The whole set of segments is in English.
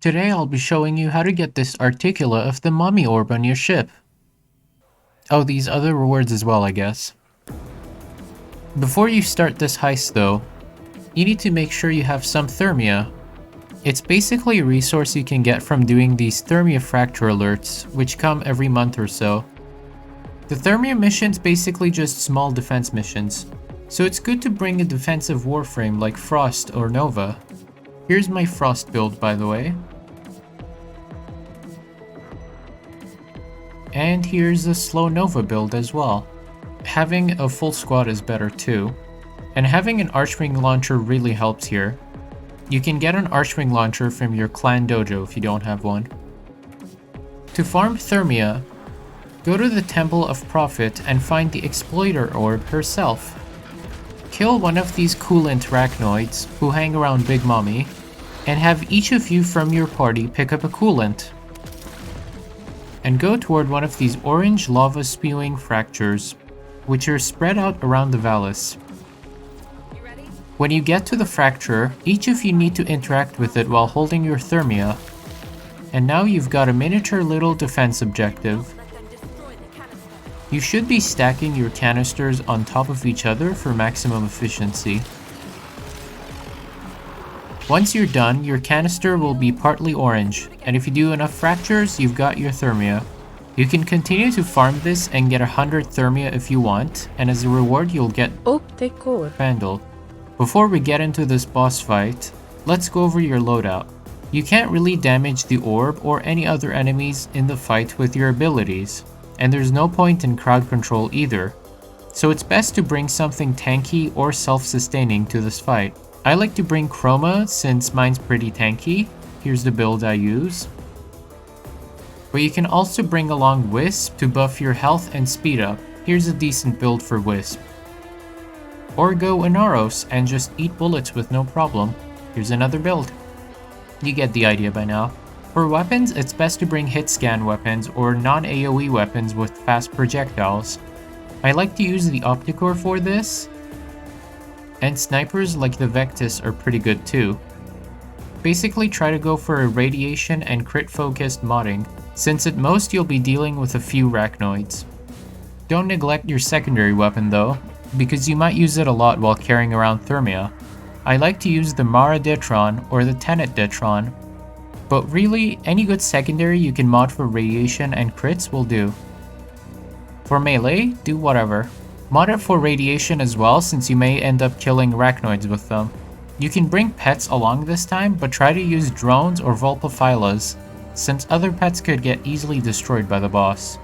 Today I'll be showing you how to get this Articula of the Mummy Orb on your ship. Oh, these other rewards as well, I guess. Before you start this heist though, you need to make sure you have some Thermia. It's basically a resource you can get from doing these Thermia fracture alerts, which come every month or so. The Thermia missions basically just small defense missions, so it's good to bring a defensive warframe like Frost or Nova. Here's my Frost build, by the way. And here's a slow Nova build as well. Having a full squad is better too. And having an Archwing launcher really helps here. You can get an Archwing launcher from your clan dojo if you don't have one. To farm Thermia, go to the Temple of Prophet and find the Exploiter Orb herself. Kill one of these coolant arachnoids who hang around Big Mommy, and have each of you from your party pick up a coolant. And go toward one of these orange lava spewing fractures, which are spread out around the vallis. When you get to the fracture, each of you need to interact with it while holding your Thermia. And now you've got a miniature little defense objective. You should be stacking your canisters on top of each other for maximum efficiency. Once you're done, your canister will be partly orange, and if you do enough fractures, you've got your Thermia. You can continue to farm this and get 100 Thermia if you want, and as a reward you'll get Vandal. Before we get into this boss fight, let's go over your loadout. You can't really damage the orb or any other enemies in the fight with your abilities, and there's no point in crowd control either, so it's best to bring something tanky or self-sustaining to this fight. I like to bring Chroma since mine's pretty tanky. Here's the build I use. But you can also bring along Wisp to buff your health and speed up. Here's a decent build for Wisp. Or go Inaros and just eat bullets with no problem. Here's another build. You get the idea by now. For weapons, it's best to bring hit scan weapons or non-AoE weapons with fast projectiles. I like to use the Opticore for this, and snipers like the Vectis are pretty good too. Basically try to go for a radiation and crit focused modding, since at most you'll be dealing with a few arachnoids. Don't neglect your secondary weapon though, because you might use it a lot while carrying around Thermia. I like to use the Mara Detron or the Tenet Detron, but really any good secondary you can mod for radiation and crits will do. For melee, do whatever. Mod it for radiation as well, since you may end up killing arachnoids with them. You can bring pets along this time, but try to use drones or Vulpaphilas, since other pets could get easily destroyed by the boss.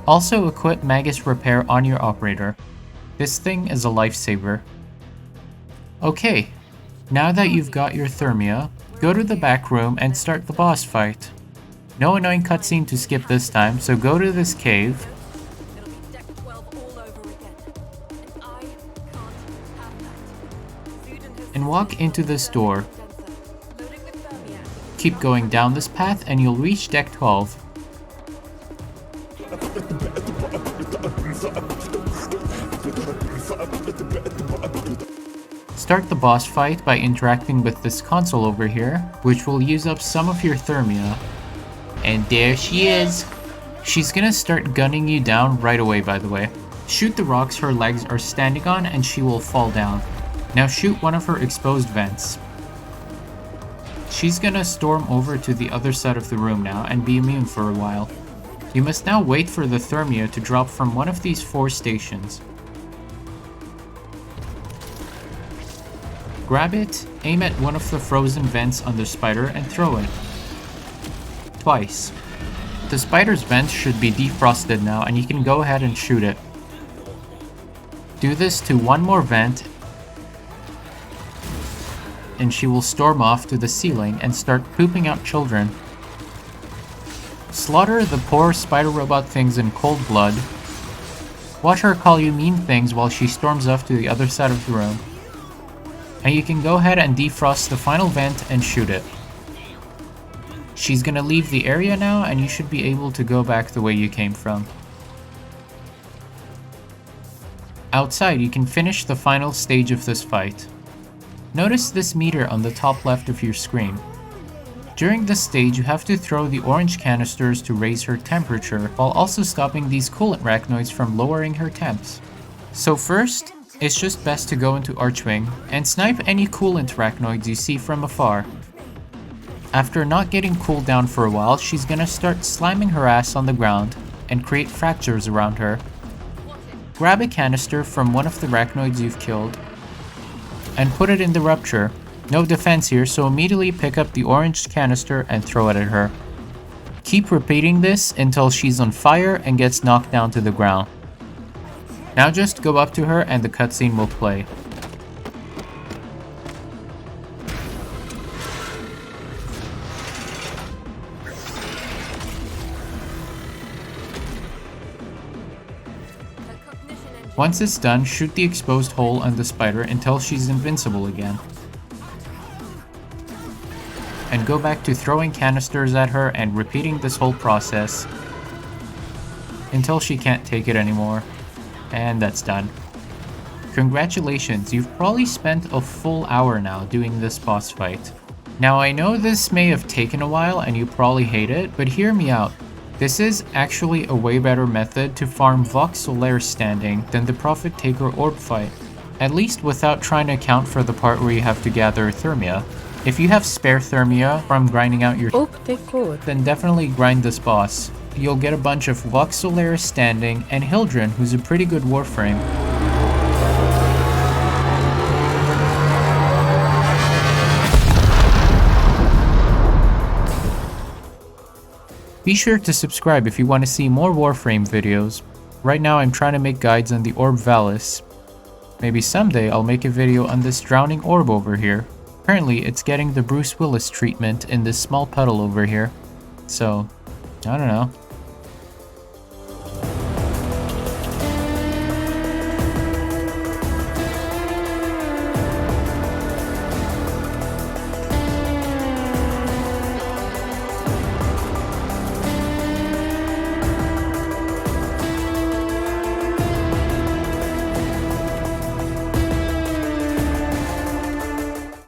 Also equip Magus Repair on your operator. This thing is a lifesaver. Okay, now that you've got your Thermia, go to the back room and start the boss fight. No annoying cutscene to skip this time, so go to this cave, and walk into this door. Keep going down this path and you'll reach deck 12. Start the boss fight by interacting with this console over here, which will use up some of your Thermia. And there she is! She's gonna start gunning you down right away, by the way. Shoot the rocks her legs are standing on and she will fall down. Now shoot one of her exposed vents. She's gonna storm over to the other side of the room now and be immune for a while. You must now wait for the Thermia to drop from one of these 4 stations. Grab it, aim at one of the frozen vents on the spider and throw it. Twice. The spider's vent should be defrosted now and you can go ahead and shoot it. Do this to one more vent and she will storm off to the ceiling and start pooping out children. Slaughter the poor spider robot things in cold blood. Watch her call you mean things while she storms off to the other side of the room. And you can go ahead and defrost the final vent and shoot it. She's gonna leave the area now and you should be able to go back the way you came from. Outside, you can finish the final stage of this fight. Notice this meter on the top left of your screen. During this stage, you have to throw the orange canisters to raise her temperature, while also stopping these coolant arachnoids from lowering her temps. So first, it's just best to go into Archwing and snipe any coolant arachnoids you see from afar. After not getting cooled down for a while, she's gonna start slamming her ass on the ground and create fractures around her. Grab a canister from one of the arachnoids you've killed and put it in the rupture. No defense here, so immediately pick up the orange canister and throw it at her. Keep repeating this until she's on fire and gets knocked down to the ground. Now just go up to her and the cutscene will play. Once it's done, shoot the exposed hole on the spider until she's invincible again. And go back to throwing canisters at her and repeating this whole process until she can't take it anymore. And that's done. Congratulations, you've probably spent a full hour now doing this boss fight. Now I know this may have taken a while and you probably hate it, but hear me out. This is actually a way better method to farm Vox Solaire standing than the Prophet Taker orb fight. At least without trying to account for the part where you have to gather Thermia. If you have spare Thermia from grinding out your then definitely grind this boss. You'll get a bunch of Vox Solaire standing and Hildren, who's a pretty good Warframe. Be sure to subscribe if you want to see more Warframe videos. Right now I'm trying to make guides on the orb vallis. Maybe someday I'll make a video on this drowning orb over here. Apparently it's getting the Bruce Willis treatment in this small puddle over here. So, I don't know.